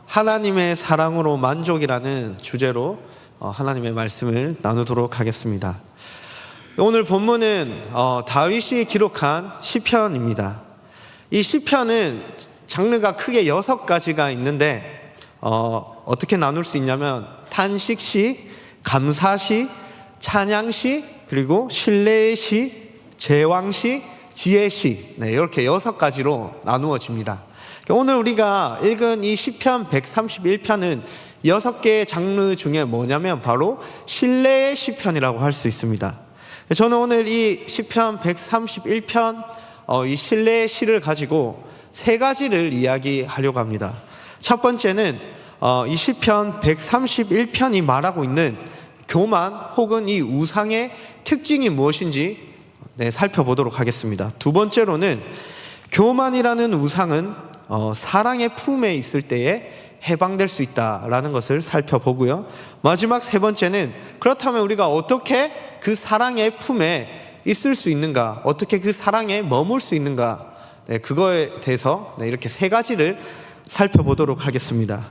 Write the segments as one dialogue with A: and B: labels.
A: 하나님의 사랑으로 만족이라는 주제로 하나님의 말씀을 나누도록 하겠습니다. 오늘 본문은 다윗이 기록한 시편입니다. 이 시편은 장르가 크게 6가지가 있는데 어떻게 나눌 수 있냐면 탄식시, 감사시, 찬양시, 그리고 신뢰의 시, 제왕시, 지혜시, 이렇게 6가지로 나누어집니다. 오늘 우리가 읽은 이 시편 131편은 6개의 장르 중에 뭐냐면 바로 신뢰의 시편이라고 할 수 있습니다. 저는 오늘 이 시편 131편 이 신뢰의 시를 가지고 3가지를 이야기하려고 합니다. 첫 번째는 이 시편 131편이 말하고 있는 교만 혹은 이 우상의 특징이 무엇인지 살펴보도록 하겠습니다. 두 번째로는 교만이라는 우상은 사랑의 품에 있을 때에 해방될 수 있다라는 것을 살펴보고요. 마지막 3번째는 그렇다면 우리가 어떻게 그 사랑의 품에 있을 수 있는가, 어떻게 그 사랑에 머물 수 있는가, 그거에 대해서 이렇게 3가지를 살펴보도록 하겠습니다.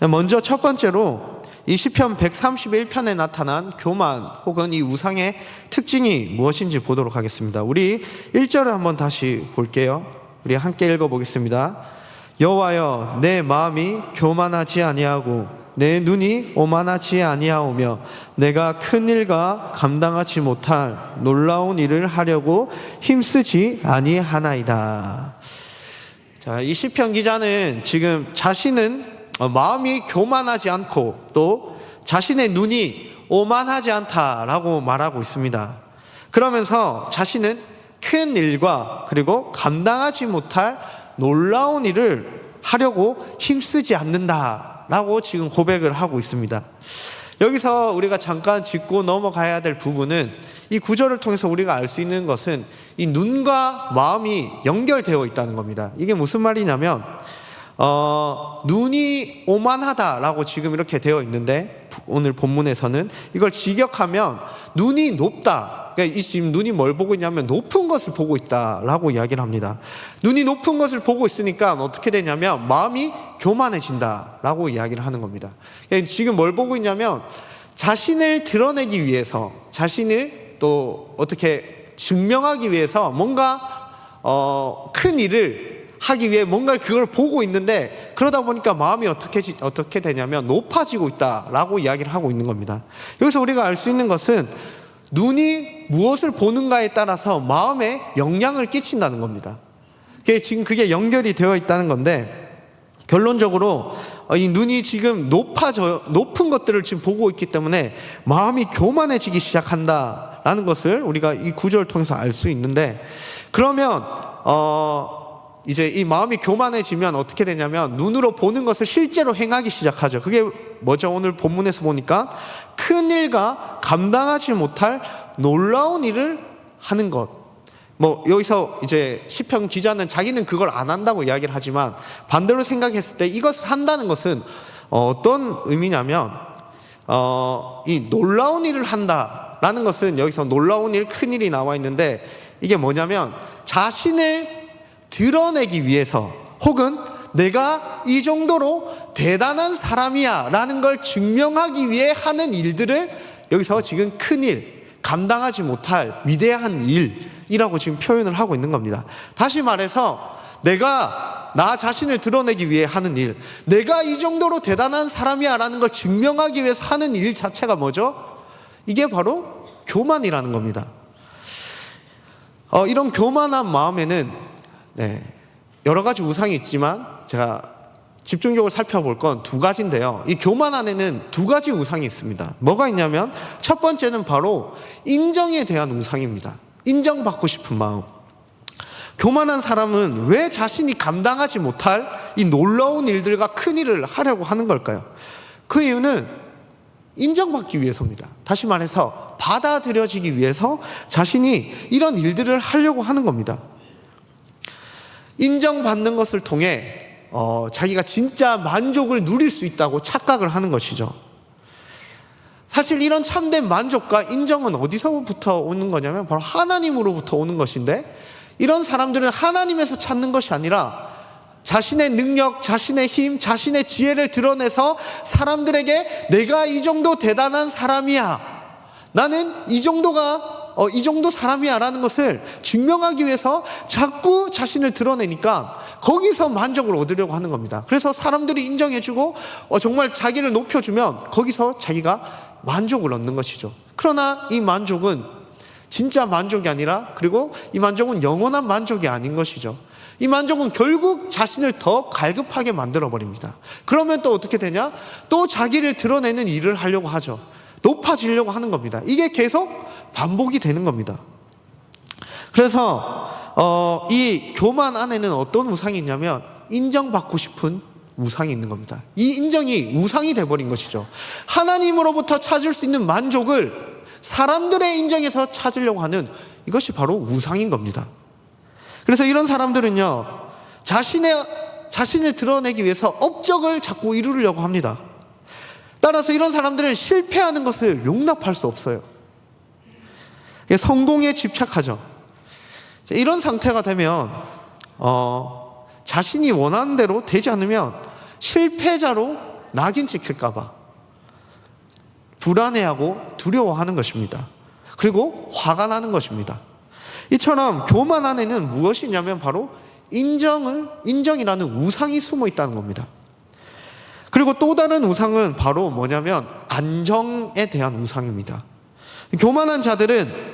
A: 먼저 첫 번째로 이 시편 131편에 나타난 교만 혹은 이 우상의 특징이 무엇인지 보도록 하겠습니다. 우리 1절을 한번 다시 볼게요. 우리 함께 읽어보겠습니다. 여호와여, 내 마음이 교만하지 아니하고 내 눈이 오만하지 아니하오며 내가 큰 일과 감당하지 못할 놀라운 일을 하려고 힘쓰지 아니하나이다. 자, 이 시편 기자는 지금 자신은 마음이 교만하지 않고 또 자신의 눈이 오만하지 않다라고 말하고 있습니다. 그러면서 자신은 큰 일과 그리고 감당하지 못할 놀라운 일을 하려고 힘쓰지 않는다라고 지금 고백을 하고 있습니다. 여기서 우리가 잠깐 짚고 넘어가야 될 부분은 이 구절을 통해서 우리가 알 수 있는 것은 이 눈과 마음이 연결되어 있다는 겁니다. 이게 무슨 말이냐면 눈이 오만하다라고 지금 이렇게 되어 있는데 오늘 본문에서는 이걸 직역하면 눈이 높다. 그러니까 지금 눈이 뭘 보고 있냐면 높은 것을 보고 있다라고 이야기를 합니다. 눈이 높은 것을 보고 있으니까 어떻게 되냐면 마음이 교만해진다라고 이야기를 하는 겁니다. 그러니까 지금 뭘 보고 있냐면 자신을 드러내기 위해서, 자신을 또 어떻게 증명하기 위해서 뭔가 큰 일을 하기 위해 뭔가 그걸 보고 있는데 그러다 보니까 마음이 어떻게 되냐면 높아지고 있다라고 이야기를 하고 있는 겁니다. 여기서 우리가 알 수 있는 것은 눈이 무엇을 보는가에 따라서 마음에 영향을 끼친다는 겁니다. 지금 그게 연결이 되어 있다는 건데 결론적으로 이 눈이 지금 높은 것들을 지금 보고 있기 때문에 마음이 교만해지기 시작한다라는 것을 우리가 이 구절을 통해서 알 수 있는데 그러면 이제 이 마음이 교만해지면 어떻게 되냐면 눈으로 보는 것을 실제로 행하기 시작하죠. 그게 뭐죠? 오늘 본문에서 보니까 큰 일과 감당하지 못할 놀라운 일을 하는 것. 여기서 이제 시편 기자는 자기는 그걸 안 한다고 이야기를 하지만 반대로 생각했을 때 이것을 한다는 것은 어떤 의미냐면 이 놀라운 일을 한다라는 것은 여기서 놀라운 일, 큰 일이 나와 있는데 이게 뭐냐면 자신을 드러내기 위해서 혹은 내가 이 정도로 대단한 사람이야 라는 걸 증명하기 위해 하는 일들을 여기서 지금 큰 일, 감당하지 못할 위대한 일이라고 지금 표현을 하고 있는 겁니다. 다시 말해서 내가 나 자신을 드러내기 위해 하는 일, 내가 이 정도로 대단한 사람이야 라는 걸 증명하기 위해서 하는 일 자체가 뭐죠? 이게 바로 교만이라는 겁니다. 이런 교만한 마음에는 여러 가지 우상이 있지만 제가 집중적으로 살펴볼 건 2가지인데요. 이 교만 안에는 2가지 우상이 있습니다. 뭐가 있냐면 첫 번째는 바로 인정에 대한 우상입니다. 인정받고 싶은 마음. 교만한 사람은 왜 자신이 감당하지 못할 이 놀라운 일들과 큰 일을 하려고 하는 걸까요? 그 이유는 인정받기 위해서입니다. 다시 말해서 받아들여지기 위해서 자신이 이런 일들을 하려고 하는 겁니다. 인정받는 것을 통해 자기가 진짜 만족을 누릴 수 있다고 착각을 하는 것이죠. 사실 이런 참된 만족과 인정은 어디서부터 오는 거냐면 바로 하나님으로부터 오는 것인데 이런 사람들은 하나님에서 찾는 것이 아니라 자신의 능력, 자신의 힘, 자신의 지혜를 드러내서 사람들에게 내가 이 정도 대단한 사람이야, 나는 이 정도 사람이야 라는 것을 증명하기 위해서 자꾸 자신을 드러내니까 거기서 만족을 얻으려고 하는 겁니다. 그래서 사람들이 인정해주고 정말 자기를 높여주면 거기서 자기가 만족을 얻는 것이죠. 그러나 이 만족은 진짜 만족이 아니라, 그리고 이 만족은 영원한 만족이 아닌 것이죠. 이 만족은 결국 자신을 더 갈급하게 만들어버립니다. 그러면 또 어떻게 되냐? 또 자기를 드러내는 일을 하려고 하죠. 높아지려고 하는 겁니다. 이게 계속 반복이 되는 겁니다. 그래서 이 교만 안에는 어떤 우상이 있냐면 인정받고 싶은 우상이 있는 겁니다. 이 인정이 우상이 돼버린 것이죠. 하나님으로부터 찾을 수 있는 만족을 사람들의 인정에서 찾으려고 하는, 이것이 바로 우상인 겁니다. 그래서 이런 사람들은요, 자신을 드러내기 위해서 업적을 자꾸 이루려고 합니다. 따라서 이런 사람들은 실패하는 것을 용납할 수 없어요. 성공에 집착하죠. 이런 상태가 되면 자신이 원하는 대로 되지 않으면 실패자로 낙인 찍힐까 봐 불안해하고 두려워하는 것입니다. 그리고 화가 나는 것입니다. 이처럼 교만 안에는 무엇이 있냐면 바로 인정이라는 우상이 숨어 있다는 겁니다. 그리고 또 다른 우상은 바로 뭐냐면 안정에 대한 우상입니다. 교만한 자들은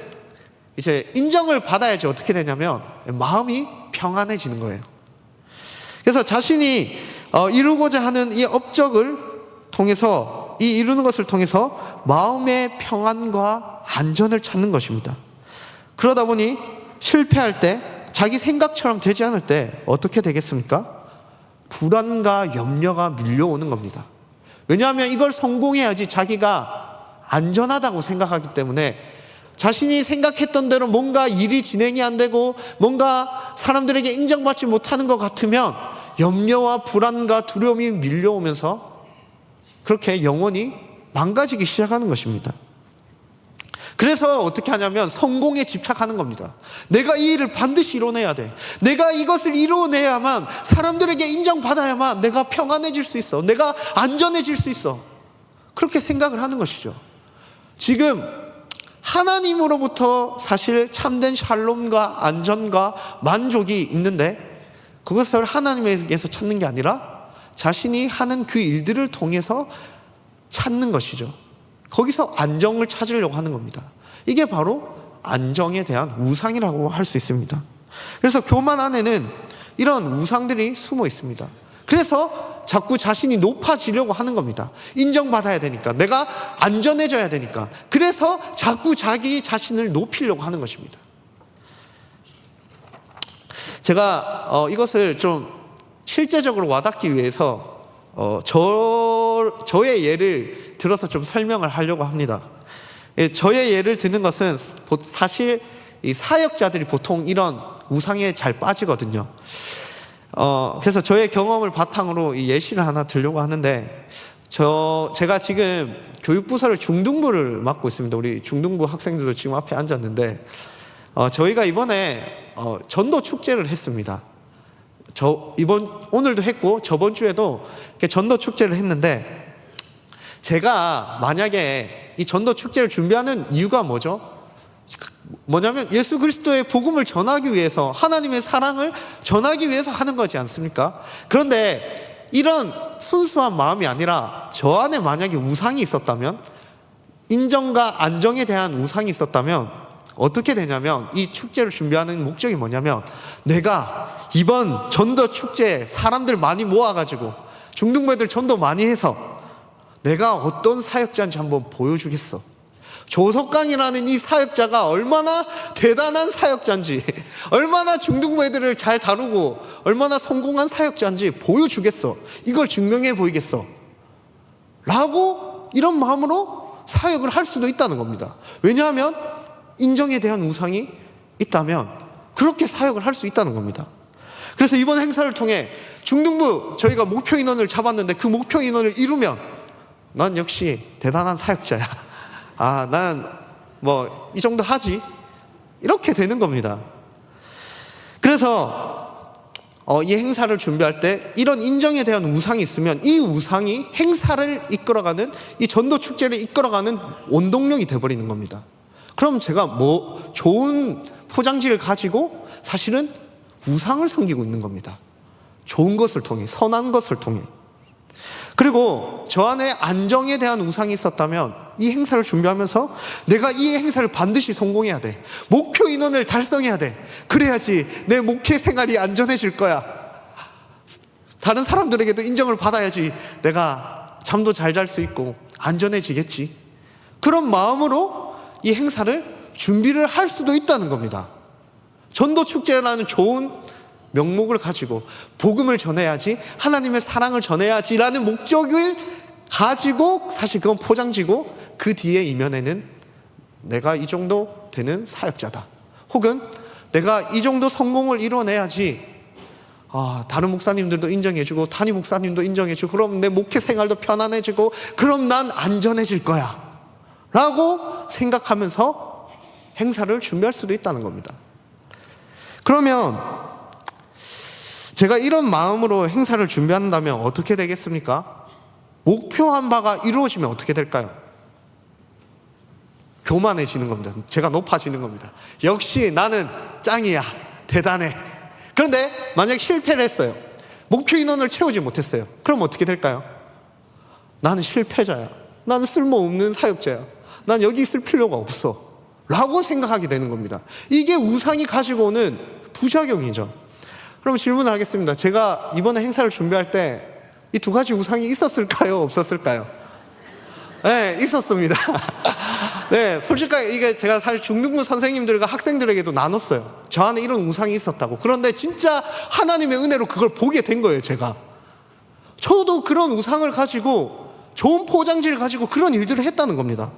A: 이제 인정을 받아야지 어떻게 되냐면 마음이 평안해지는 거예요. 그래서 자신이 이루고자 하는 이 업적을 통해서, 이루는 것을 통해서 마음의 평안과 안전을 찾는 것입니다. 그러다 보니 실패할 때, 자기 생각처럼 되지 않을 때 어떻게 되겠습니까? 불안과 염려가 밀려오는 겁니다. 왜냐하면 이걸 성공해야지 자기가 안전하다고 생각하기 때문에, 자신이 생각했던 대로 뭔가 일이 진행이 안 되고 뭔가 사람들에게 인정받지 못하는 것 같으면 염려와 불안과 두려움이 밀려오면서 그렇게 영혼이 망가지기 시작하는 것입니다. 그래서 어떻게 하냐면 성공에 집착하는 겁니다. 내가 이 일을 반드시 이뤄내야 돼. 내가 이것을 이뤄내야만, 사람들에게 인정받아야만 내가 평안해질 수 있어. 내가 안전해질 수 있어. 그렇게 생각을 하는 것이죠. 지금 하나님으로부터 사실 참된 샬롬과 안전과 만족이 있는데, 그것을 하나님에게서 찾는 게 아니라 자신이 하는 그 일들을 통해서 찾는 것이죠. 거기서 안정을 찾으려고 하는 겁니다. 이게 바로 안정에 대한 우상이라고 할 수 있습니다. 그래서 교만 안에는 이런 우상들이 숨어 있습니다. 그래서 자꾸 자신이 높아지려고 하는 겁니다. 인정받아야 되니까, 내가 안전해져야 되니까. 그래서 자꾸 자기 자신을 높이려고 하는 것입니다. 제가 이것을 좀 실제적으로 와닿기 위해서 저의 예를 들어서 좀 설명을 하려고 합니다. 저의 예를 드는 것은 사실 이 사역자들이 보통 이런 우상에 잘 빠지거든요. 그래서 저의 경험을 바탕으로 이 예시를 하나 들려고 하는데, 제가 지금 교육부서를 중등부를 맡고 있습니다. 우리 중등부 학생들도 지금 앞에 앉았는데, 저희가 이번에 전도 축제를 했습니다. 오늘도 했고 저번 주에도 이렇게 전도 축제를 했는데, 제가 만약에 이 전도 축제를 준비하는 이유가 뭐냐면 예수 그리스도의 복음을 전하기 위해서, 하나님의 사랑을 전하기 위해서 하는 거지 않습니까? 그런데 이런 순수한 마음이 아니라 저 안에 만약에 우상이 있었다면, 인정과 안정에 대한 우상이 있었다면 어떻게 되냐면, 이 축제를 준비하는 목적이 뭐냐면, 내가 이번 전도 축제에 사람들 많이 모아가지고 중등부 애들 전도 많이 해서 내가 어떤 사역자인지 한번 보여주겠어. 조석강이라는 이 사역자가 얼마나 대단한 사역자인지, 얼마나 중등부 애들을 잘 다루고 얼마나 성공한 사역자인지 보여주겠어. 이걸 증명해 보이겠어 라고, 이런 마음으로 사역을 할 수도 있다는 겁니다. 왜냐하면 인정에 대한 우상이 있다면 그렇게 사역을 할 수 있다는 겁니다. 그래서 이번 행사를 통해 중등부 저희가 목표 인원을 잡았는데, 그 목표 인원을 이루면 난 역시 대단한 사역자야. 난 뭐 이 정도 하지, 이렇게 되는 겁니다. 그래서 이 행사를 준비할 때 이런 인정에 대한 우상이 있으면 이 우상이 행사를 이끌어가는, 이 전도 축제를 이끌어가는 원동력이 돼버리는 겁니다. 그럼 제가 좋은 포장지를 가지고 사실은 우상을 섬기고 있는 겁니다. 좋은 것을 통해, 선한 것을 통해. 그리고 저 안에 안정에 대한 우상이 있었다면 이 행사를 준비하면서 내가 이 행사를 반드시 성공해야 돼, 목표 인원을 달성해야 돼, 그래야지 내 목회 생활이 안전해질 거야, 다른 사람들에게도 인정을 받아야지 내가 잠도 잘 잘 수 있고 안전해지겠지, 그런 마음으로 이 행사를 준비를 할 수도 있다는 겁니다. 전도축제라는 좋은 명목을 가지고 복음을 전해야지, 하나님의 사랑을 전해야지 라는 목적을 가지고 사실 그건 포장지고, 그 뒤에 이면에는 내가 이 정도 되는 사역자다, 혹은 내가 이 정도 성공을 이뤄내야지 다른 목사님들도 인정해주고 담임 목사님도 인정해주고 그럼 내 목회 생활도 편안해지고 그럼 난 안전해질 거야 라고 생각하면서 행사를 준비할 수도 있다는 겁니다. 그러면 제가 이런 마음으로 행사를 준비한다면 어떻게 되겠습니까? 목표한 바가 이루어지면 어떻게 될까요? 교만해지는 겁니다. 제가 높아지는 겁니다. 역시 나는 짱이야, 대단해. 그런데 만약 실패를 했어요, 목표 인원을 채우지 못했어요, 그럼 어떻게 될까요? 나는 실패자야, 나는 쓸모없는 사역자야, 난 여기 있을 필요가 없어 라고 생각하게 되는 겁니다. 이게 우상이 가지고 오는 부작용이죠. 그럼 질문을 하겠습니다. 제가 이번에 행사를 준비할 때 이 두 가지 우상이 있었을까요? 없었을까요? 네, 있었습니다. 네, 솔직하게 이게 제가 사실 중등부 선생님들과 학생들에게도 나눴어요. 저 안에 이런 우상이 있었다고. 그런데 진짜 하나님의 은혜로 그걸 보게 된 거예요, 제가. 저도 그런 우상을 가지고 좋은 포장지를 가지고 그런 일들을 했다는 겁니다.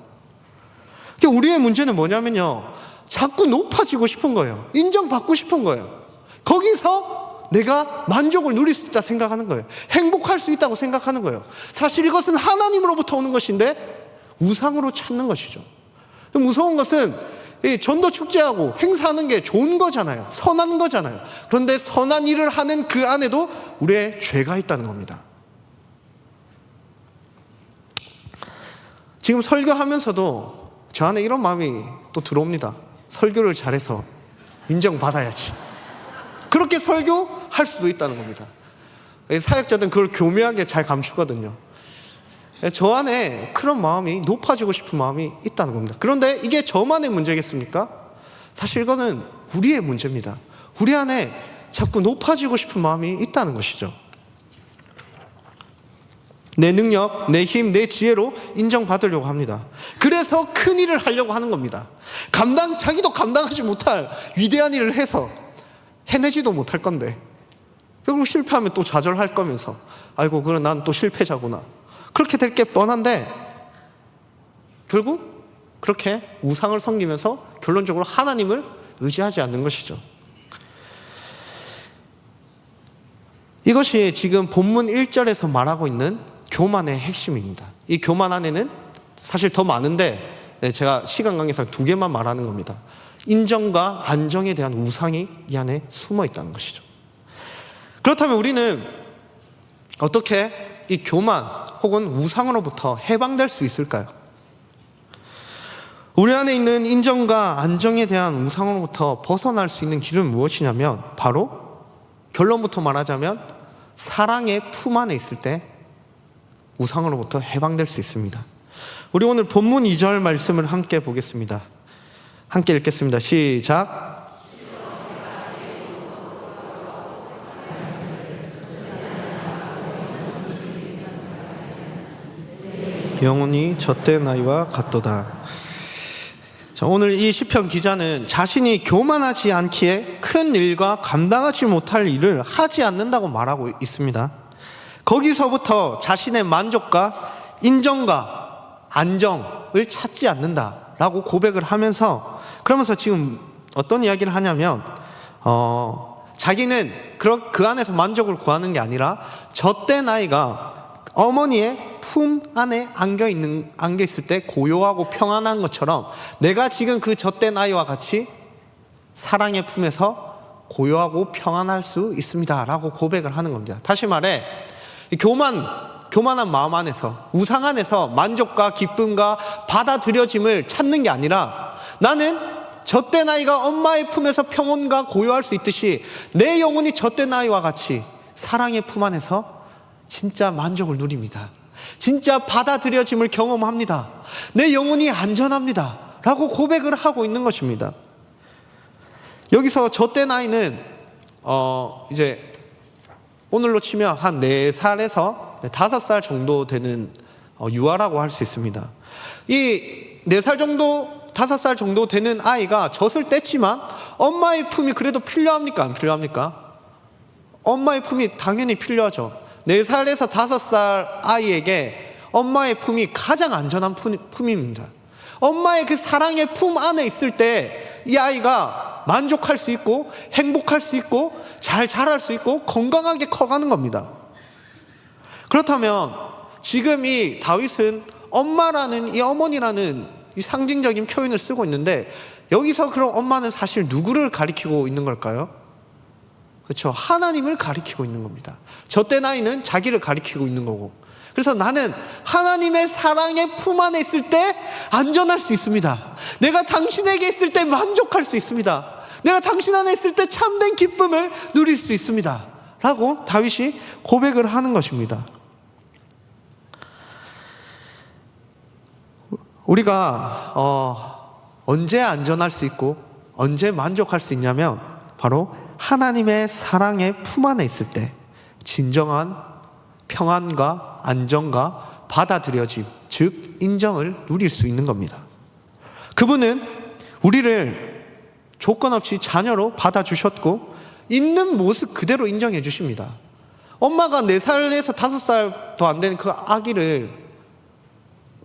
A: 우리의 문제는 뭐냐면요, 자꾸 높아지고 싶은 거예요. 인정받고 싶은 거예요. 거기서 내가 만족을 누릴 수 있다 생각하는 거예요. 행복할 수 있다고 생각하는 거예요. 사실 이것은 하나님으로부터 오는 것인데 우상으로 찾는 것이죠. 무서운 것은 이 전도 축제하고 행사하는 게 좋은 거잖아요. 선한 거잖아요. 그런데 선한 일을 하는 그 안에도 우리의 죄가 있다는 겁니다. 지금 설교하면서도 저 안에 이런 마음이 또 들어옵니다. 설교를 잘해서 인정받아야지, 그렇게 설교할 수도 있다는 겁니다. 사역자들은 그걸 교묘하게 잘 감추거든요. 저 안에 그런 마음이, 높아지고 싶은 마음이 있다는 겁니다. 그런데 이게 저만의 문제겠습니까? 사실 이거는 우리의 문제입니다. 우리 안에 자꾸 높아지고 싶은 마음이 있다는 것이죠. 내 능력, 내 힘, 내 지혜로 인정받으려고 합니다. 그래서 큰 일을 하려고 하는 겁니다. 자기도 감당하지 못할 위대한 일을 해서 해내지도 못할 건데 결국 실패하면 또 좌절할 거면서 아이고 그럼 난 또 실패자구나, 그렇게 될 게 뻔한데 결국 그렇게 우상을 섬기면서 결론적으로 하나님을 의지하지 않는 것이죠. 이것이 지금 본문 1절에서 말하고 있는 교만의 핵심입니다. 이 교만 안에는 사실 더 많은데 제가 시간 관계상 2개만 말하는 겁니다. 인정과 안정에 대한 우상이 이 안에 숨어 있다는 것이죠. 그렇다면 우리는 어떻게 이 교만 혹은 우상으로부터 해방될 수 있을까요? 우리 안에 있는 인정과 안정에 대한 우상으로부터 벗어날 수 있는 길은 무엇이냐면 바로 결론부터 말하자면 사랑의 품 안에 있을 때 우상으로부터 해방될 수 있습니다. 우리 오늘 본문 2절 말씀을 함께 보겠습니다. 함께 읽겠습니다. 시작. 영혼이 젖된 아이와 같도다. 자, 오늘 이 시편 기자는 자신이 교만하지 않기에 큰 일과 감당하지 못할 일을 하지 않는다고 말하고 있습니다. 거기서부터 자신의 만족과 인정과 안정을 찾지 않는다라고 고백을 하면서, 그러면서 지금 어떤 이야기를 하냐면 자기는 그 안에서 만족을 구하는 게 아니라 젖된 아이가 어머니의 품 안에 안겨 있을 때 고요하고 평안한 것처럼 내가 지금 그 젖된 아이와 같이 사랑의 품에서 고요하고 평안할 수 있습니다 라고 고백을 하는 겁니다. 다시 말해 이 교만한 마음 안에서, 우상 안에서 만족과 기쁨과 받아들여짐을 찾는 게 아니라, 나는 젖된 아이가 엄마의 품에서 평온과 고요할 수 있듯이 내 영혼이 젖된 아이와 같이 사랑의 품 안에서 진짜 만족을 누립니다. 진짜 받아들여짐을 경험합니다. 내 영혼이 안전합니다 라고 고백을 하고 있는 것입니다. 여기서 젖된 아이는 이제 오늘로 치면 한 4살에서 5살 정도 되는 유아라고 할 수 있습니다. 이 4살 정도 5살 정도 되는 아이가 젖을 뗐지만 엄마의 품이 그래도 필요합니까? 안 필요합니까? 엄마의 품이 당연히 필요하죠. 4살에서 5살 아이에게 엄마의 품이 가장 안전한 품입니다. 엄마의 그 사랑의 품 안에 있을 때 이 아이가 만족할 수 있고 행복할 수 있고 잘 자랄 수 있고 건강하게 커가는 겁니다. 그렇다면 지금 이 다윗은 엄마라는, 이 어머니라는 이 상징적인 표현을 쓰고 있는데, 여기서 그럼 엄마는 사실 누구를 가리키고 있는 걸까요? 그렇죠. 하나님을 가리키고 있는 겁니다. 젖된 아이는 자기를 가리키고 있는 거고, 그래서 나는 하나님의 사랑의 품 안에 있을 때 안전할 수 있습니다. 내가 당신에게 있을 때 만족할 수 있습니다. 내가 당신 안에 있을 때 참된 기쁨을 누릴 수 있습니다 라고 다윗이 고백을 하는 것입니다. 우리가 언제 안전할 수 있고 언제 만족할 수 있냐면, 바로 하나님의 사랑의 품 안에 있을 때 진정한 평안과 안정과 받아들여짐, 즉 인정을 누릴 수 있는 겁니다. 그분은 우리를 조건 없이 자녀로 받아주셨고 있는 모습 그대로 인정해 주십니다. 엄마가 4살에서 5살도 안 되는 그 아기를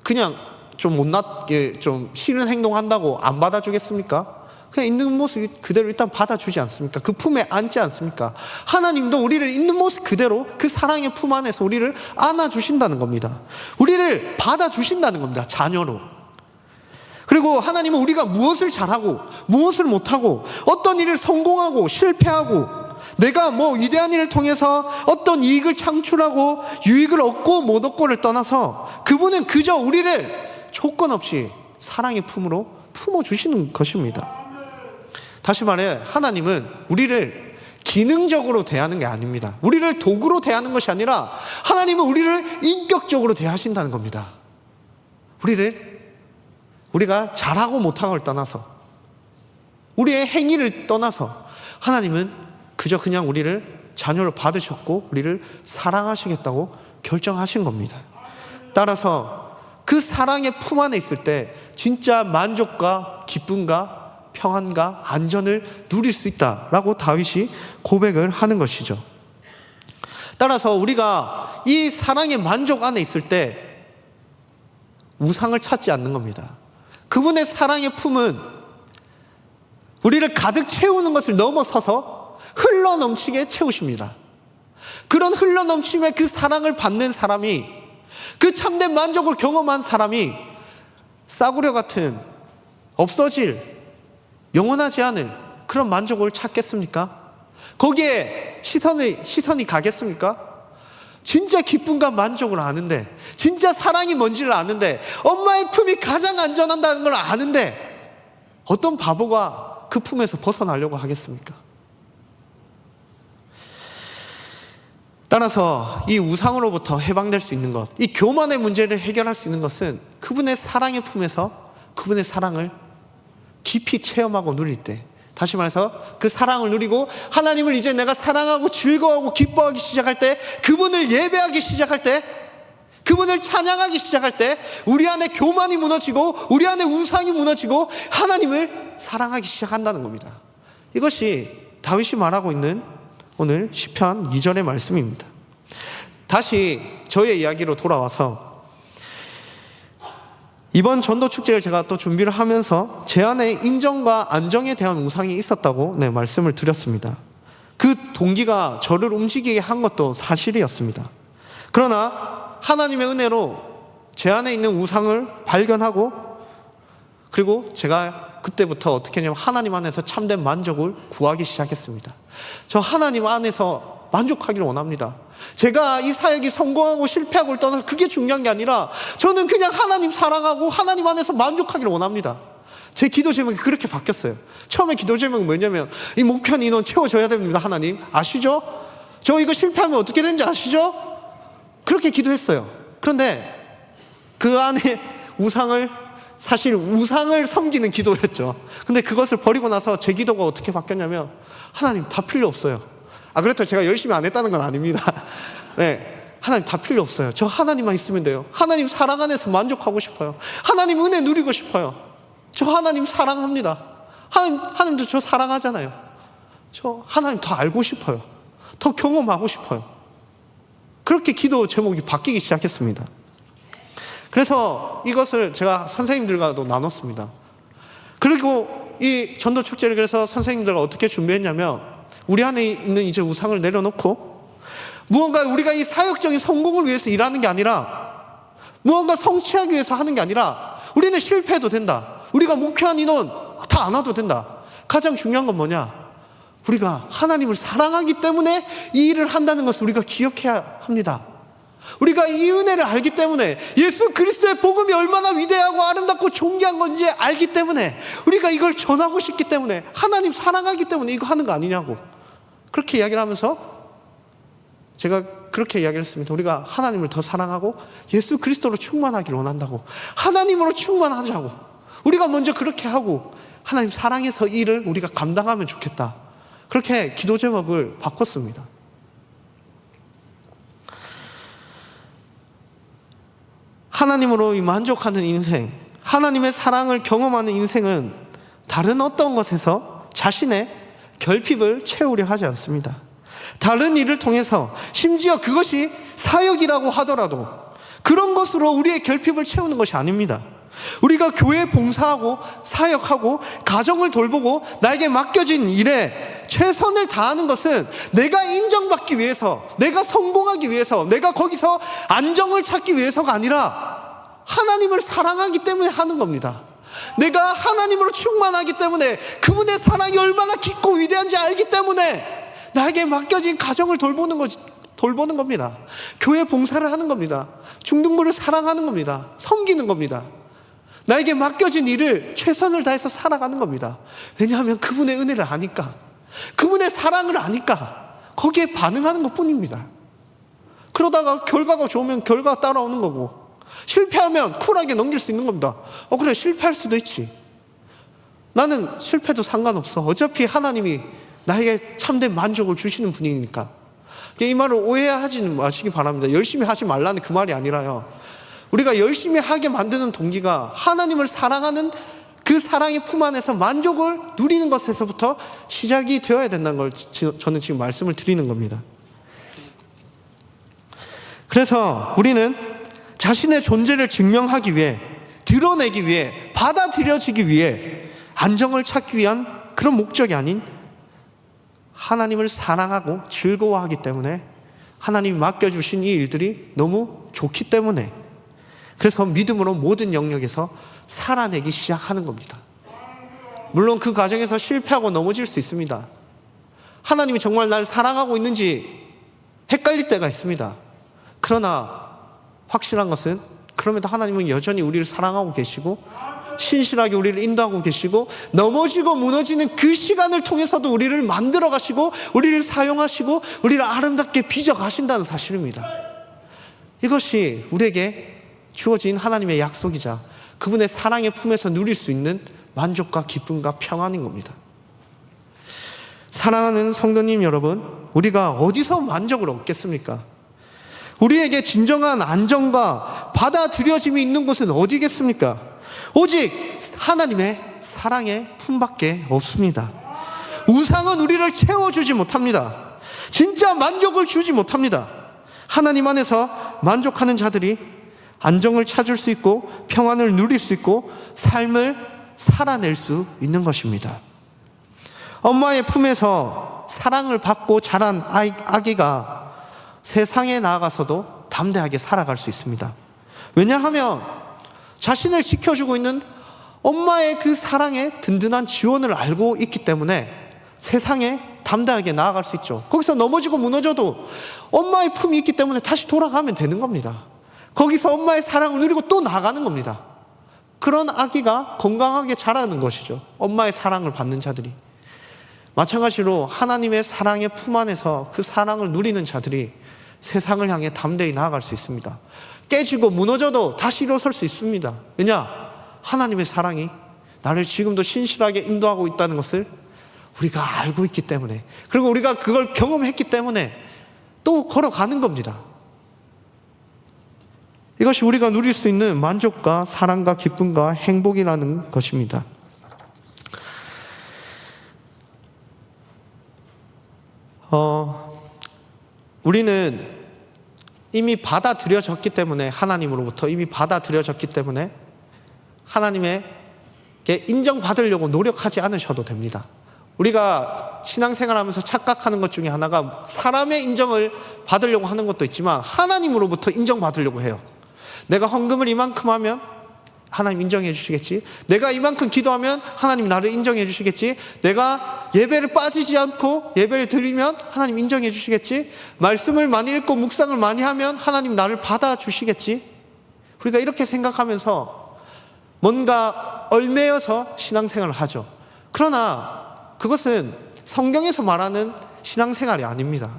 A: 그냥 좀 못났게 좀 싫은 행동한다고 안 받아주겠습니까? 그냥 있는 모습 그대로 일단 받아주지 않습니까? 그 품에 안지 않습니까? 하나님도 우리를 있는 모습 그대로 그 사랑의 품 안에서 우리를 안아주신다는 겁니다. 우리를 받아주신다는 겁니다. 자녀로. 그리고 하나님은 우리가 무엇을 잘하고 무엇을 못하고 어떤 일을 성공하고 실패하고 내가 위대한 일을 통해서 어떤 이익을 창출하고 유익을 얻고 못 얻고를 떠나서, 그분은 그저 우리를 조건 없이 사랑의 품으로 품어주시는 것입니다. 다시 말해 하나님은 우리를 기능적으로 대하는 게 아닙니다. 우리를 도구로 대하는 것이 아니라 하나님은 우리를 인격적으로 대하신다는 겁니다. 우리가 잘하고 못하고를 떠나서, 우리의 행위를 떠나서 하나님은 그저 그냥 우리를 자녀로 받으셨고 우리를 사랑하시겠다고 결정하신 겁니다. 따라서 그 사랑의 품 안에 있을 때 진짜 만족과 기쁨과 평안과 안전을 누릴 수 있다라고 다윗이 고백을 하는 것이죠. 따라서 우리가 이 사랑의 만족 안에 있을 때 우상을 찾지 않는 겁니다. 그분의 사랑의 품은 우리를 가득 채우는 것을 넘어서서 흘러넘치게 채우십니다. 그런 흘러넘침의 그 사랑을 받는 사람이, 그 참된 만족을 경험한 사람이 싸구려 같은 없어질, 영원하지 않을 그런 만족을 찾겠습니까? 거기에 시선이 가겠습니까? 진짜 기쁨과 만족을 아는데, 진짜 사랑이 뭔지를 아는데, 엄마의 품이 가장 안전한다는 걸 아는데 어떤 바보가 그 품에서 벗어나려고 하겠습니까? 따라서 이 우상으로부터 해방될 수 있는 것, 이 교만의 문제를 해결할 수 있는 것은 그분의 사랑의 품에서 그분의 사랑을 깊이 체험하고 누릴 때, 다시 말해서 그 사랑을 누리고 하나님을 이제 내가 사랑하고 즐거워하고 기뻐하기 시작할 때, 그분을 예배하기 시작할 때, 그분을 찬양하기 시작할 때 우리 안에 교만이 무너지고 우리 안에 우상이 무너지고 하나님을 사랑하기 시작한다는 겁니다. 이것이 다윗이 말하고 있는 오늘 시편 2절의 말씀입니다. 다시 저의 이야기로 돌아와서 이번 전도 축제를 제가 또 준비를 하면서 제 안에 인정과 안정에 대한 우상이 있었다고 말씀을 드렸습니다. 그 동기가 저를 움직이게 한 것도 사실이었습니다. 그러나 하나님의 은혜로 제 안에 있는 우상을 발견하고 그리고 제가 그때부터 어떻게 했냐면 하나님 안에서 참된 만족을 구하기 시작했습니다. 저 하나님 안에서 만족하기를 원합니다. 제가 이 사역이 성공하고 실패하고를 떠나서 그게 중요한 게 아니라 저는 그냥 하나님 사랑하고 하나님 안에서 만족하기를 원합니다. 제 기도 제목이 그렇게 바뀌었어요. 처음에 기도 제목은 뭐냐면 이 목표한 인원 채워줘야 됩니다. 하나님 아시죠? 저 이거 실패하면 어떻게 되는지 아시죠? 그렇게 기도했어요. 그런데 그 안에 사실 우상을 섬기는 기도였죠. 근데 그것을 버리고 나서 제 기도가 어떻게 바뀌었냐면 하나님 다 필요 없어요. 그렇다고 제가 열심히 안 했다는 건 아닙니다. 네, 하나님 다 필요 없어요. 저 하나님만 있으면 돼요. 하나님 사랑 안에서 만족하고 싶어요. 하나님 은혜 누리고 싶어요. 저 하나님 사랑합니다. 하나님도 저 사랑하잖아요. 저 하나님 더 알고 싶어요. 더 경험하고 싶어요. 그렇게 기도 제목이 바뀌기 시작했습니다. 그래서 이것을 제가 선생님들과도 나눴습니다. 그리고 이 전도 축제를 그래서 선생님들과 어떻게 준비했냐면 우리 안에 있는 이제 우상을 내려놓고 무언가 우리가 이 사역적인 성공을 위해서 일하는 게 아니라 무언가 성취하기 위해서 하는 게 아니라 우리는 실패해도 된다. 우리가 목표한 인원 다 안 와도 된다. 가장 중요한 건 뭐냐? 우리가 하나님을 사랑하기 때문에 이 일을 한다는 것을 우리가 기억해야 합니다. 우리가 이 은혜를 알기 때문에 예수 그리스도의 복음이 얼마나 위대하고 아름답고 존귀한 건지 알기 때문에 우리가 이걸 전하고 싶기 때문에 하나님 사랑하기 때문에 이거 하는 거 아니냐고 그렇게 이야기를 하면서 제가 그렇게 이야기를 했습니다. 우리가 하나님을 더 사랑하고 예수 그리스도로 충만하기를 원한다고 하나님으로 충만하자고 우리가 먼저 그렇게 하고 하나님 사랑해서 이 일을 우리가 감당하면 좋겠다. 그렇게 기도 제목을 바꿨습니다. 하나님으로 만족하는 인생, 하나님의 사랑을 경험하는 인생은 다른 어떤 것에서 자신의 결핍을 채우려 하지 않습니다. 다른 일을 통해서 심지어 그것이 사역이라고 하더라도 그런 것으로 우리의 결핍을 채우는 것이 아닙니다. 우리가 교회에 봉사하고 사역하고 가정을 돌보고 나에게 맡겨진 일에 최선을 다하는 것은 내가 인정받기 위해서, 내가 성공하기 위해서, 내가 거기서 안정을 찾기 위해서가 아니라 하나님을 사랑하기 때문에 하는 겁니다. 내가 하나님으로 충만하기 때문에 그분의 사랑이 얼마나 깊고 위대한지 알기 때문에 나에게 맡겨진 가정을 돌보는 겁니다. 교회 봉사를 하는 겁니다. 중등부를 사랑하는 겁니다. 섬기는 겁니다. 나에게 맡겨진 일을 최선을 다해서 살아가는 겁니다. 왜냐하면 그분의 은혜를 아니까, 그분의 사랑을 아니까 거기에 반응하는 것뿐입니다. 그러다가 결과가 좋으면 결과가 따라오는 거고 실패하면 쿨하게 넘길 수 있는 겁니다. 그래 실패할 수도 있지. 나는 실패도 상관없어. 어차피 하나님이 나에게 참된 만족을 주시는 분이니까. 이 말을 오해하지 마시기 바랍니다. 열심히 하지 말라는 그 말이 아니라요, 우리가 열심히 하게 만드는 동기가 하나님을 사랑하는 그 사랑의 품 안에서 만족을 누리는 것에서부터 시작이 되어야 된다는 걸 저는 지금 말씀을 드리는 겁니다. 그래서 우리는 자신의 존재를 증명하기 위해, 드러내기 위해, 받아들여지기 위해 안정을 찾기 위한 그런 목적이 아닌 하나님을 사랑하고 즐거워하기 때문에, 하나님이 맡겨주신 이 일들이 너무 좋기 때문에, 그래서 믿음으로 모든 영역에서 살아내기 시작하는 겁니다. 물론 그 과정에서 실패하고 넘어질 수 있습니다. 하나님이 정말 날 사랑하고 있는지 헷갈릴 때가 있습니다. 그러나 확실한 것은 그럼에도 하나님은 여전히 우리를 사랑하고 계시고 신실하게 우리를 인도하고 계시고 넘어지고 무너지는 그 시간을 통해서도 우리를 만들어 가시고 우리를 사용하시고 우리를 아름답게 빚어 가신다는 사실입니다. 이것이 우리에게 주어진 하나님의 약속이자 그분의 사랑의 품에서 누릴 수 있는 만족과 기쁨과 평안인 겁니다. 사랑하는 성도님 여러분, 우리가 어디서 만족을 얻겠습니까? 우리에게 진정한 안정과 받아들여짐이 있는 곳은 어디겠습니까? 오직 하나님의 사랑의 품밖에 없습니다. 우상은 우리를 채워주지 못합니다. 진짜 만족을 주지 못합니다. 하나님 안에서 만족하는 자들이 안정을 찾을 수 있고 평안을 누릴 수 있고 삶을 살아낼 수 있는 것입니다. 엄마의 품에서 사랑을 받고 자란 아기가 세상에 나아가서도 담대하게 살아갈 수 있습니다. 왜냐하면 자신을 지켜주고 있는 엄마의 그 사랑의 든든한 지원을 알고 있기 때문에 세상에 담대하게 나아갈 수 있죠. 거기서 넘어지고 무너져도 엄마의 품이 있기 때문에 다시 돌아가면 되는 겁니다. 거기서 엄마의 사랑을 누리고 또 나아가는 겁니다. 그런 아기가 건강하게 자라는 것이죠. 엄마의 사랑을 받는 자들이. 마찬가지로 하나님의 사랑의 품 안에서 그 사랑을 누리는 자들이 세상을 향해 담대히 나아갈 수 있습니다. 깨지고 무너져도 다시 일어설 수 있습니다. 왜냐? 하나님의 사랑이 나를 지금도 신실하게 인도하고 있다는 것을 우리가 알고 있기 때문에, 그리고 우리가 그걸 경험했기 때문에 또 걸어가는 겁니다. 이것이 우리가 누릴 수 있는 만족과 사랑과 기쁨과 행복이라는 것입니다. 우리는 이미 받아들여졌기 때문에, 하나님으로부터 이미 받아들여졌기 때문에 하나님에게 인정받으려고 노력하지 않으셔도 됩니다. 우리가 신앙생활하면서 착각하는 것 중에 하나가 사람의 인정을 받으려고 하는 것도 있지만 하나님으로부터 인정받으려고 해요. 내가 헌금을 이만큼 하면 하나님 인정해 주시겠지. 내가 이만큼 기도하면 하나님 나를 인정해 주시겠지. 내가 예배를 빠지지 않고 예배를 드리면 하나님 인정해 주시겠지. 말씀을 많이 읽고 묵상을 많이 하면 하나님 나를 받아주시겠지. 우리가 이렇게 생각하면서 뭔가 얽매여서 신앙생활을 하죠. 그러나 그것은 성경에서 말하는 신앙생활이 아닙니다.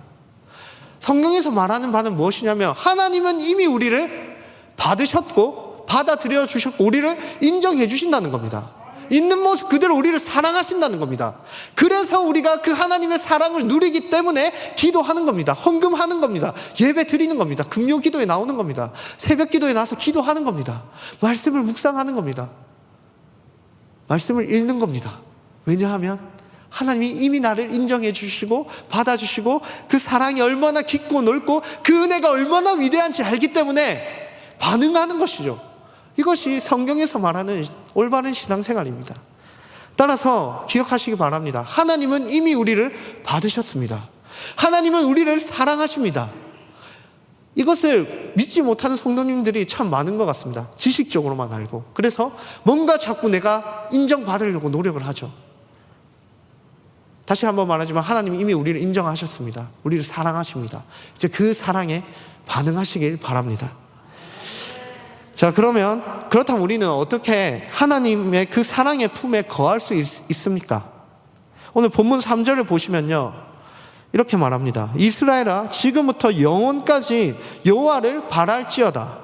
A: 성경에서 말하는 바는 무엇이냐면, 하나님은 이미 우리를 받으셨고 받아들여 주셨고 우리를 인정해 주신다는 겁니다. 있는 모습 그대로 우리를 사랑하신다는 겁니다. 그래서 우리가 그 하나님의 사랑을 누리기 때문에 기도하는 겁니다. 헌금하는 겁니다. 예배 드리는 겁니다. 금요 기도에 나오는 겁니다. 새벽 기도에 나와서 기도하는 겁니다. 말씀을 묵상하는 겁니다. 말씀을 읽는 겁니다. 왜냐하면 하나님이 이미 나를 인정해 주시고 받아주시고 그 사랑이 얼마나 깊고 넓고 그 은혜가 얼마나 위대한지 알기 때문에 반응하는 것이죠. 이것이 성경에서 말하는 올바른 신앙생활입니다. 따라서 기억하시기 바랍니다. 하나님은 이미 우리를 받으셨습니다. 하나님은 우리를 사랑하십니다. 이것을 믿지 못하는 성도님들이 참 많은 것 같습니다. 지식적으로만 알고. 그래서 뭔가 자꾸 내가 인정받으려고 노력을 하죠. 다시 한번 말하지만 하나님이 이미 우리를 인정하셨습니다. 우리를 사랑하십니다. 이제 그 사랑에 반응하시길 바랍니다. 자, 그렇다면 우리는 어떻게 하나님의 그 사랑의 품에 거할 수 있습니까? 오늘 본문 3절을 보시면요, 이렇게 말합니다. 이스라엘아, 지금부터 영원까지 여호와를 바랄지어다.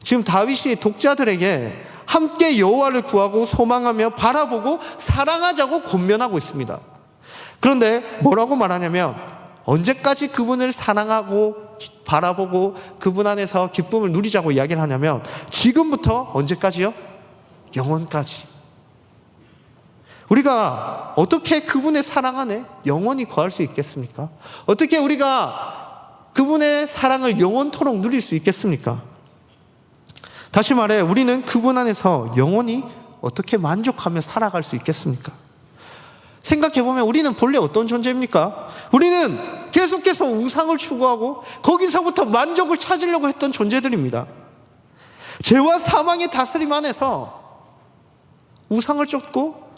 A: 지금 다윗이 독자들에게 함께 여호와를 구하고 소망하며 바라보고 사랑하자고 권면하고 있습니다. 그런데 뭐라고 말하냐면, 언제까지 그분을 사랑하고 바라보고 그분 안에서 기쁨을 누리자고 이야기를 하냐면, 지금부터 언제까지요? 영원까지. 우리가 어떻게 그분의 사랑 안에 영원히 거할 수 있겠습니까? 어떻게 우리가 그분의 사랑을 영원토록 누릴 수 있겠습니까? 다시 말해, 우리는 그분 안에서 영원히 어떻게 만족하며 살아갈 수 있겠습니까? 생각해보면 우리는 본래 어떤 존재입니까? 우리는 계속해서 우상을 추구하고 거기서부터 만족을 찾으려고 했던 존재들입니다. 죄와 사망의 다스림 안에서 우상을 쫓고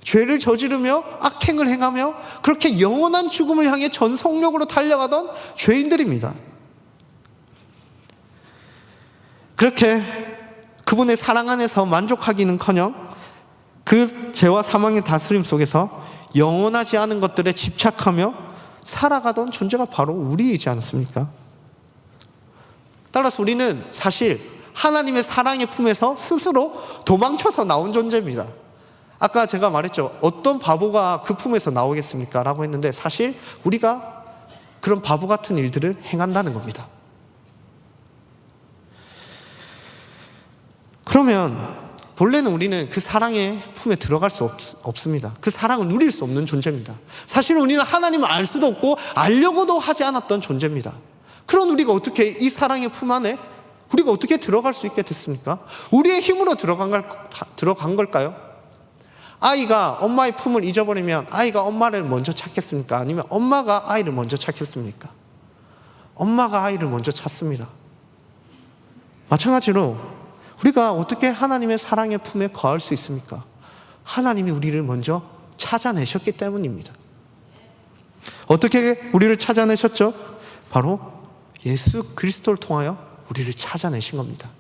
A: 죄를 저지르며 악행을 행하며 그렇게 영원한 죽음을 향해 전속력으로 달려가던 죄인들입니다. 그렇게 그분의 사랑 안에서 만족하기는커녕 그 죄와 사망의 다스림 속에서 영원하지 않은 것들에 집착하며 살아가던 존재가 바로 우리이지 않습니까? 따라서 우리는 사실 하나님의 사랑의 품에서 스스로 도망쳐서 나온 존재입니다. 아까 제가 말했죠. 어떤 바보가 그 품에서 나오겠습니까? 라고 했는데 사실 우리가 그런 바보 같은 일들을 행한다는 겁니다. 그러면 본래는 우리는 그 사랑의 품에 들어갈 수 없습니다. 그 사랑을 누릴 수 없는 존재입니다. 사실 우리는 하나님을 알 수도 없고 알려고도 하지 않았던 존재입니다. 그런 우리가 어떻게 이 사랑의 품 안에 우리가 어떻게 들어갈 수 있게 됐습니까? 우리의 힘으로 들어간 걸까요? 아이가 엄마의 품을 잊어버리면 아이가 엄마를 먼저 찾겠습니까? 아니면 엄마가 아이를 먼저 찾겠습니까? 엄마가 아이를 먼저 찾습니다. 마찬가지로 우리가 어떻게 하나님의 사랑의 품에 거할 수 있습니까? 하나님이 우리를 먼저 찾아내셨기 때문입니다. 어떻게 우리를 찾아내셨죠? 바로 예수 그리스도를 통하여 우리를 찾아내신 겁니다.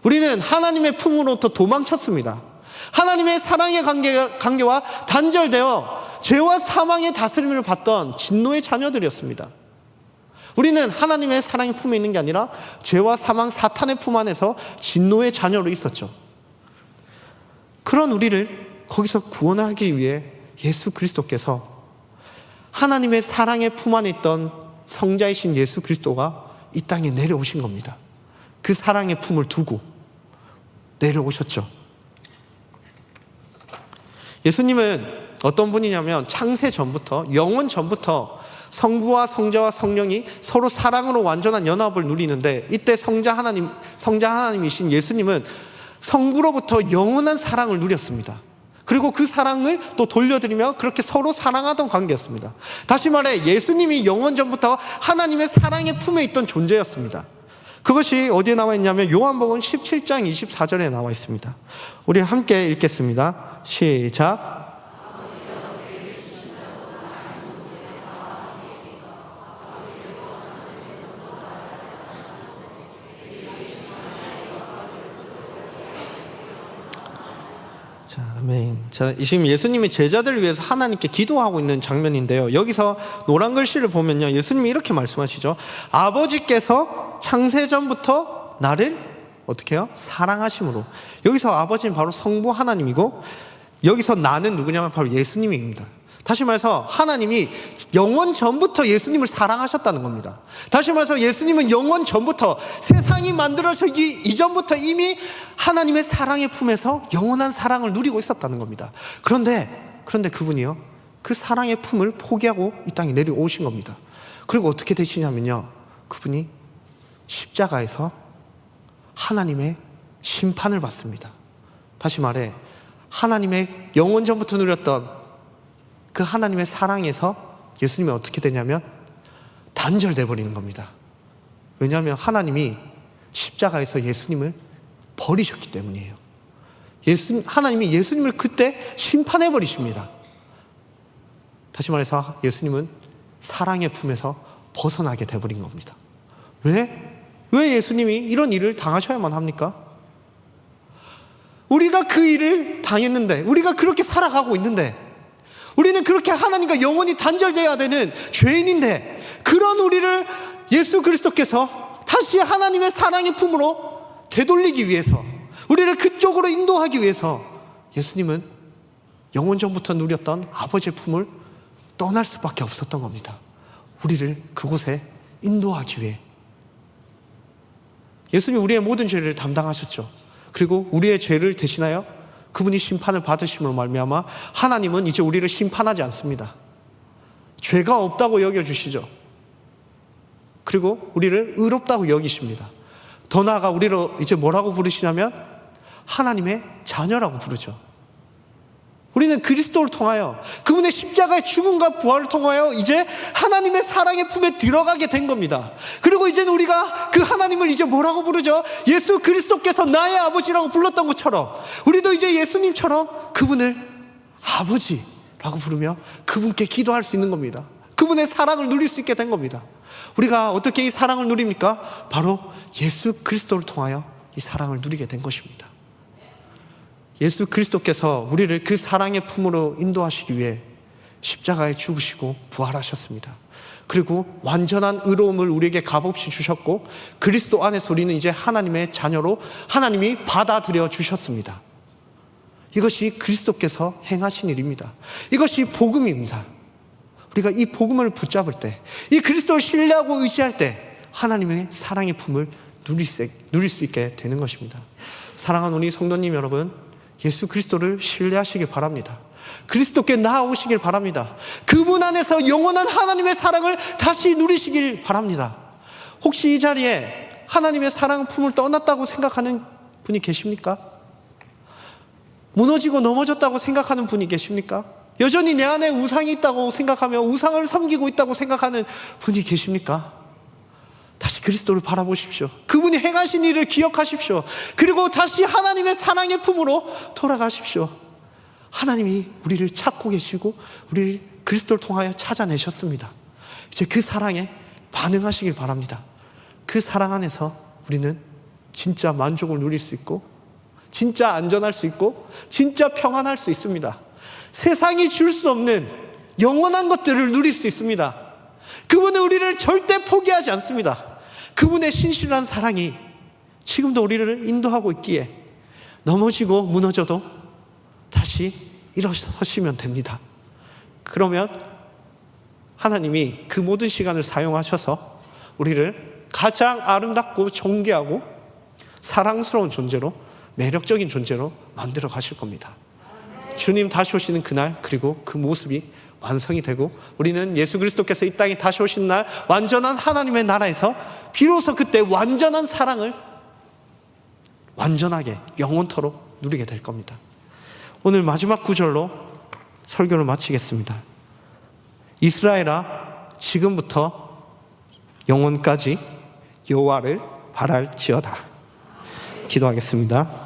A: 우리는 하나님의 품으로부터 도망쳤습니다. 하나님의 사랑의 관계와 단절되어 죄와 사망의 다스림을 받던 진노의 자녀들이었습니다. 우리는 하나님의 사랑의 품에 있는 게 아니라 죄와 사망 사탄의 품 안에서 진노의 자녀로 있었죠. 그런 우리를 거기서 구원하기 위해 예수 그리스도께서 하나님의 사랑의 품 안에 있던 성자이신 예수 그리스도가 이 땅에 내려오신 겁니다. 그 사랑의 품을 두고 내려오셨죠. 예수님은 어떤 분이냐면 창세 전부터, 영원 전부터 성부와 성자와 성령이 서로 사랑으로 완전한 연합을 누리는데, 이때 성자 하나님이신 예수님은 성부로부터 영원한 사랑을 누렸습니다. 그리고 그 사랑을 또 돌려드리며 그렇게 서로 사랑하던 관계였습니다. 다시 말해 예수님이 영원 전부터 하나님의 사랑의 품에 있던 존재였습니다. 그것이 어디에 나와 있냐면 요한복음 17장 24절에 나와 있습니다. 우리 함께 읽겠습니다. 시작. 아멘. 자, 지금 예수님이 제자들을 위해서 하나님께 기도하고 있는 장면인데요, 여기서 노란 글씨를 보면요, 예수님이 이렇게 말씀하시죠. 아버지께서 창세전부터 나를 어떻게 해요? 사랑하심으로. 여기서 아버지는 바로 성부 하나님이고, 여기서 나는 누구냐면 바로 예수님입니다. 다시 말해서 하나님이 영원 전부터 예수님을 사랑하셨다는 겁니다. 다시 말해서 예수님은 영원 전부터, 세상이 만들어지기 이전부터 이미 하나님의 사랑의 품에서 영원한 사랑을 누리고 있었다는 겁니다. 그런데 그분이요, 그 사랑의 품을 포기하고 이 땅에 내려오신 겁니다. 그리고 어떻게 되시냐면요, 그분이 십자가에서 하나님의 심판을 받습니다. 다시 말해 하나님의 영원 전부터 누렸던 그 하나님의 사랑에서 예수님이 어떻게 되냐면 단절돼 버리는 겁니다. 왜냐하면 하나님이 십자가에서 예수님을 버리셨기 때문이에요. 하나님이 예수님을 그때 심판해 버리십니다. 다시 말해서 예수님은 사랑의 품에서 벗어나게 돼버린 겁니다. 왜 예수님이 이런 일을 당하셔야만 합니까? 우리가 그 일을 당했는데, 우리가 그렇게 살아가고 있는데, 우리는 그렇게 하나님과 영원히 단절되어야 되는 죄인인데, 그런 우리를 예수 그리스도께서 다시 하나님의 사랑의 품으로 되돌리기 위해서, 우리를 그쪽으로 인도하기 위해서 예수님은 영원 전부터 누렸던 아버지의 품을 떠날 수밖에 없었던 겁니다. 우리를 그곳에 인도하기 위해. 예수님이 우리의 모든 죄를 담당하셨죠. 그리고 우리의 죄를 대신하여 그분이 심판을 받으심으로 말미암아 하나님은 이제 우리를 심판하지 않습니다. 죄가 없다고 여겨주시죠. 그리고 우리를 의롭다고 여기십니다. 더 나아가 우리를 이제 뭐라고 부르시냐면 하나님의 자녀라고 부르죠. 우리는 그리스도를 통하여, 그분의 십자가의 죽음과 부활을 통하여 이제 하나님의 사랑의 품에 들어가게 된 겁니다. 그리고 이제는 우리가 그 하나님을 이제 뭐라고 부르죠? 예수 그리스도께서 나의 아버지라고 불렀던 것처럼 우리도 이제 예수님처럼 그분을 아버지라고 부르며 그분께 기도할 수 있는 겁니다. 그분의 사랑을 누릴 수 있게 된 겁니다. 우리가 어떻게 이 사랑을 누립니까? 바로 예수 그리스도를 통하여 이 사랑을 누리게 된 것입니다. 예수 그리스도께서 우리를 그 사랑의 품으로 인도하시기 위해 십자가에 죽으시고 부활하셨습니다. 그리고 완전한 의로움을 우리에게 값없이 주셨고, 그리스도 안에서 우리는 이제 하나님의 자녀로 하나님이 받아들여 주셨습니다. 이것이 그리스도께서 행하신 일입니다. 이것이 복음입니다. 우리가 이 복음을 붙잡을 때, 이 그리스도를 신뢰하고 의지할 때 하나님의 사랑의 품을 누릴 수 있게 되는 것입니다. 사랑하는 우리 성도님 여러분, 예수 그리스도를 신뢰하시길 바랍니다. 그리스도께 나아오시길 바랍니다. 그분 안에서 영원한 하나님의 사랑을 다시 누리시길 바랍니다. 혹시 이 자리에 하나님의 사랑 품을 떠났다고 생각하는 분이 계십니까? 무너지고 넘어졌다고 생각하는 분이 계십니까? 여전히 내 안에 우상이 있다고 생각하며 우상을 섬기고 있다고 생각하는 분이 계십니까? 다시 그리스도를 바라보십시오. 그분이 행하신 일을 기억하십시오. 그리고 다시 하나님의 사랑의 품으로 돌아가십시오. 하나님이 우리를 찾고 계시고 우리를 그리스도를 통하여 찾아내셨습니다. 이제 그 사랑에 반응하시길 바랍니다. 그 사랑 안에서 우리는 진짜 만족을 누릴 수 있고 진짜 안전할 수 있고 진짜 평안할 수 있습니다. 세상이 줄 수 없는 영원한 것들을 누릴 수 있습니다. 그분은 우리를 절대 포기하지 않습니다. 그분의 신실한 사랑이 지금도 우리를 인도하고 있기에 넘어지고 무너져도 다시 일어서시면 됩니다. 그러면 하나님이 그 모든 시간을 사용하셔서 우리를 가장 아름답고 존귀하고 사랑스러운 존재로, 매력적인 존재로 만들어 가실 겁니다. 주님 다시 오시는 그날, 그리고 그 모습이 완성이 되고 우리는 예수 그리스도께서 이 땅에 다시 오신 날 완전한 하나님의 나라에서 비로소 그때 완전한 사랑을 완전하게 영원토록 누리게 될 겁니다. 오늘 마지막 구절로 설교를 마치겠습니다. 이스라엘아, 지금부터 영원까지 여호와를 바랄지어다. 기도하겠습니다.